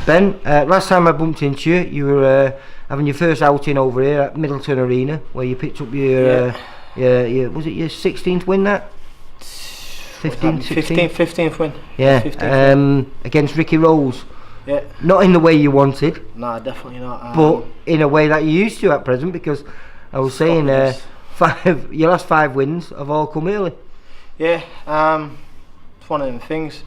Ben, last time I bumped into you, you were having your first outing over here at Middleton Arena, where you picked up your was it your 16th win that? 15th win. Yeah, 15th win. Against Ricky Rose. Yeah. Not in the way you wanted. Nah, definitely not. But in a way that you used to at present, because I was saying your last 5 wins have all come early. Yeah, it's one of them things.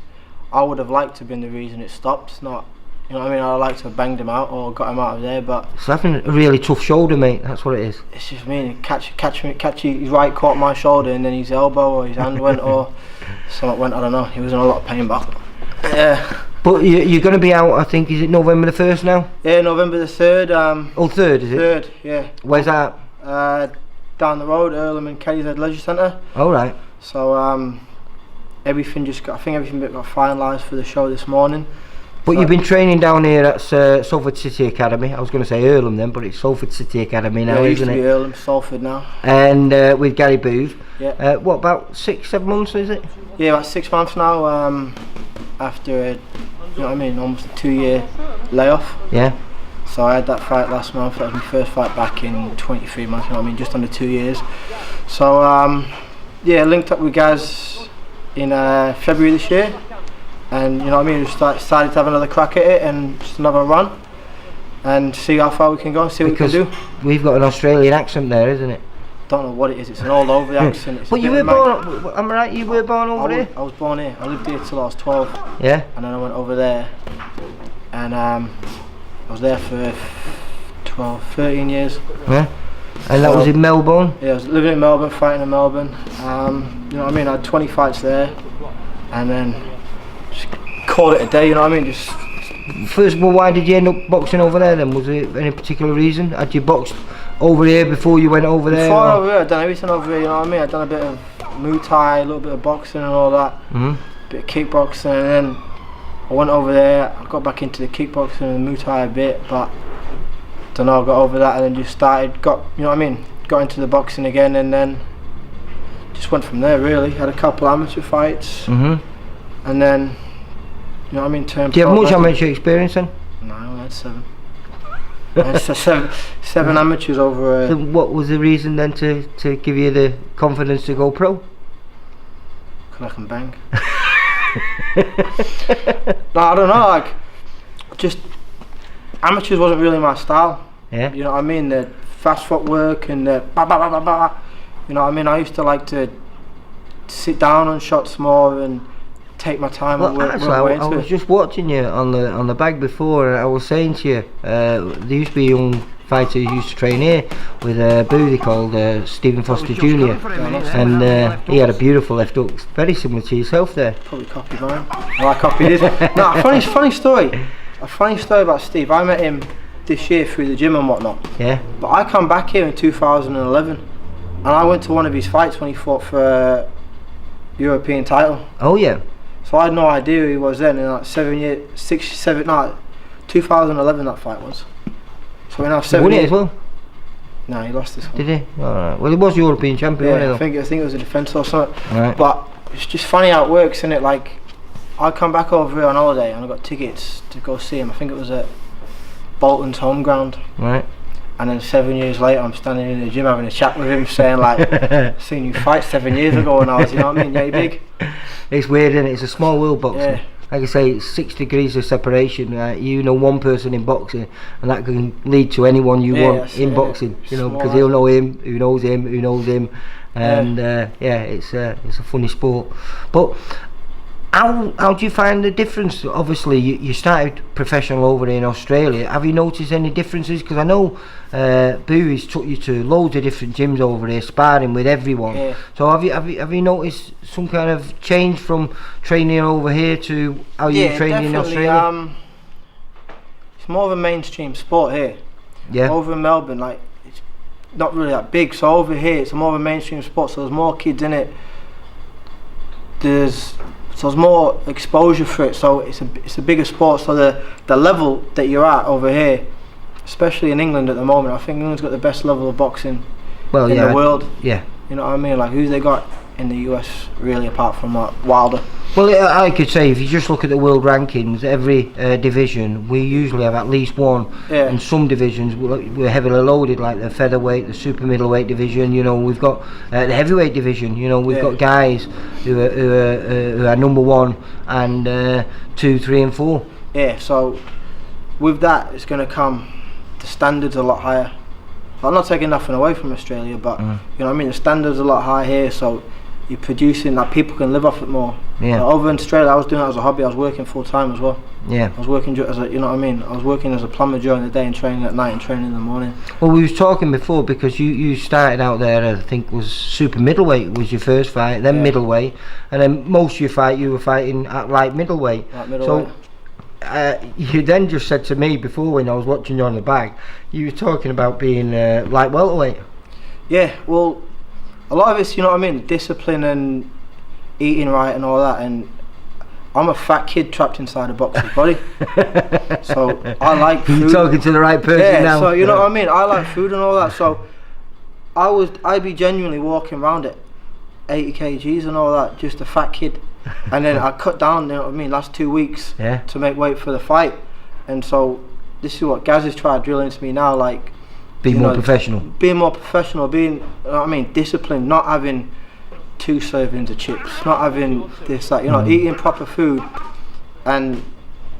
I would have liked to have been the reason it stopped. It's not, you know what I mean? I'd like to have banged him out or got him out of there, but it's having a really tough shoulder, mate. That's what it is. it's just me. His right caught my shoulder, and then his elbow or his hand went, or something went. I don't know. He was in a lot of pain, but yeah. But you're going to be out, I think, is it November the 1st now? Yeah, November the 3rd. 3rd, is it? 3rd, yeah. Where's that? Down the road, Earlham and Kelly's Leisure Centre. All right. So everything got finalised for the show this morning. But you've been training down here at Salford City Academy. I was going to say Earlham then, but it's Salford City Academy now, isn't it? Used to be Earlham, Salford now. And with Gary Booth. Yeah. What, about 6-7 months, is it? Yeah, about 6 months now. After you know what I mean, almost a 2-year layoff. Yeah. So I had that fight last month. That was my first fight back in 23 months. You know what I mean, just under 2 years. So yeah, linked up with Gaz in February this year, and you know what I mean, just decided to have another crack at it and just another run, and see how far we can go and see what we can do. We've got an Australian accent there, isn't it? Don't know what it is. It's an all over the accent. It's but you were born. Am I right? You were born over here. I was born here. I lived here till I was 12. Yeah. And then I went over there, and I was there for 13 years. Yeah. And that was in Melbourne? Yeah, I was living in Melbourne, fighting in Melbourne. You know what I mean? I had 20 fights there, and then just called it a day. You know what I mean? Just. First of all, why did you end up boxing over there then? Was there any particular reason? Had you boxed over here before you went over there? Before over here, I'd done everything over here, you know what I mean? I'd done a bit of Muay Thai, a little bit of boxing and all that. Bit of kickboxing, and then I went over there, I got back into the kickboxing and Muay Thai a bit, but don't know, I got over that and then just started, you know what I mean? Got into the boxing again, and then just went from there really. Had a couple amateur fights, and then, you know what I mean? Do you have much amateur experience then? No, I only had 7. I had seven amateurs over. So what was the reason then to give you the confidence to go pro? Because I can bang. No, I don't know. Like, just amateurs wasn't really my style. Yeah. You know what I mean? The fast footwork and the ba ba ba ba ba. You know what I mean? I used to like to sit down on shots more and take my time. Well, actually, I was just watching you on the bag before, and I was saying to you, there used to be a young fighter who used to train here with a booty called Stephen Foster Jr. And he had a beautiful left hook, very similar to yourself there. Probably copied mine. Well, I copied his. No, funny story. A funny story about Steve. I met him this year through the gym and whatnot. Yeah. But I come back here in 2011, and I went to one of his fights when he fought for a European title. Oh yeah. So I had no idea who he was then. In like 2011 that fight was. So we're now 7 Won years. it as well? No, he lost this one. Did he? Alright. Well, he was European champion. Yeah, I think it was a defence or something. Right. But it's just funny how it works, isn't it? Like, I come back over here on holiday and I got tickets to go see him. I think it was at Bolton's home ground. Right. And then 7 years later, I'm standing in the gym having a chat with him, saying like, "Seen you fight 7 years ago," and I was, you know what I mean? Yeah, big. It's weird, isn't it? It's a small world, boxing. Yeah. Like I say, it's 6 degrees of separation. You know one person in boxing, and that can lead to anyone you want in boxing. You know, because he'll know him, who knows him, who knows him, and it's a funny sport. But how do you find the difference? Obviously, you started professional over in Australia. Have you noticed any differences? Because I know Booey's took you to loads of different gyms over there, sparring with everyone. Yeah. So have you noticed some kind of change from training over here to how you trained in Australia? It's more of a mainstream sport here. Yeah. Over in Melbourne, like, it's not really that big. So over here, it's more of a mainstream sport. So there's more kids in it. There's more exposure for it, so it's a bigger sport. So the level that you're at over here, especially in England at the moment, I think England's got the best level of boxing in the world. Yeah. You know what I mean? Like, who's they got? in the US, really, apart from Wilder. Well, I could say if you just look at the world rankings, every division we usually have at least one. Yeah. In some divisions we're heavily loaded, like the featherweight, the super middleweight division. You know, we've got the heavyweight division. You know, we've got guys who are number 1 and 2, 3, and 4. Yeah. So with that, it's going to come. The standards a lot higher. I'm not taking nothing away from Australia, but you know what I mean. The standards a lot higher here, so you're producing that people can live off it more. Yeah. Over in Australia, I was doing it as a hobby. I was working full time as well. Yeah. I was working as a, you know what I mean. I was working as a plumber during the day and training at night and training in the morning. Well, we was talking before because you started out there. I think was super middleweight was your first fight, then middleweight, and then most of your fight you were fighting at light middleweight. Light middleweight. So you then just said to me before when I was watching you on the bag, you were talking about being light welterweight. Yeah. Well, a lot of it's, you know what I mean, discipline and eating right and all that, and I'm a fat kid trapped inside a boxer's body. So I like food. You're talking to the right person now. So you know what I mean, I like food and all that, so I'd be genuinely walking around at 80 kgs and all that, just a fat kid. And then I cut down, you know what I mean, last 2 weeks to make weight for the fight. And so this is what Gaz has tried drilling into me now, like being more professional, being you know what I mean, disciplined, not having 2 servings of chips, not having this, that, you know, eating proper food. And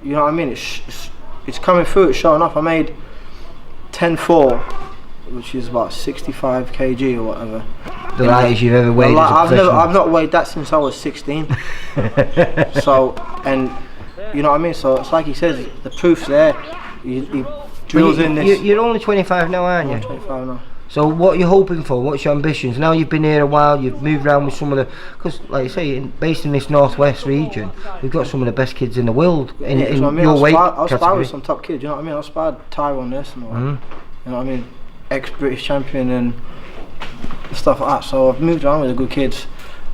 you know what I mean, it's coming through, it's showing off. I made 10.4, which is about 65 kg or whatever. The lightest you've ever weighed as a professional? I've not weighed that since I was 16. So, and you know what I mean, so it's like he says, the proof's there. He drills in this. You're only 25 now, aren't you? I'm 25 now. So what are you hoping for? What's your ambitions? Now you've been here a while, you've moved around with some of the, because like you say, based in this northwest region, we've got some of the best kids in the world in your weight category. I'll spar with some top kids, you know what I mean? I'll spar Tyrone this and all that. You know what I mean? Ex-British champion and stuff like that. So I've moved around with the good kids.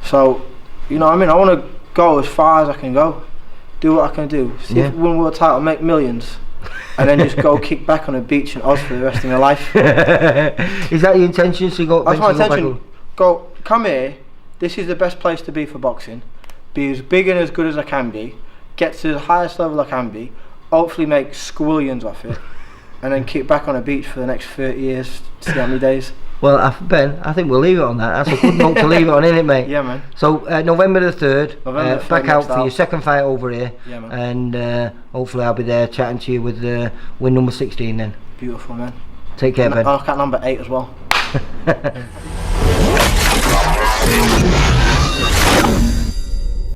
So, you know what I mean? I want to go as far as I can go. Do what I can do. See if we win world title, make millions. And then just go kick back on a beach in Oz for the rest of my life. Is that your intention? So you go? That's my intention. Come here. This is the best place to be for boxing. Be as big and as good as I can be. Get to the highest level I can be. Hopefully make squillions off it. And then kick back on a beach for the next 30 years. See how many days. Well, Ben, I think we'll leave it on that. That's a good note to leave it on, isn't it, mate? Yeah, man. So November the 3rd, back out for out. your second fight over here. Yeah, man. And hopefully I'll be there chatting to you with win number 16 then. Beautiful, man. Take care, Ben. I'll cut number 8 as well.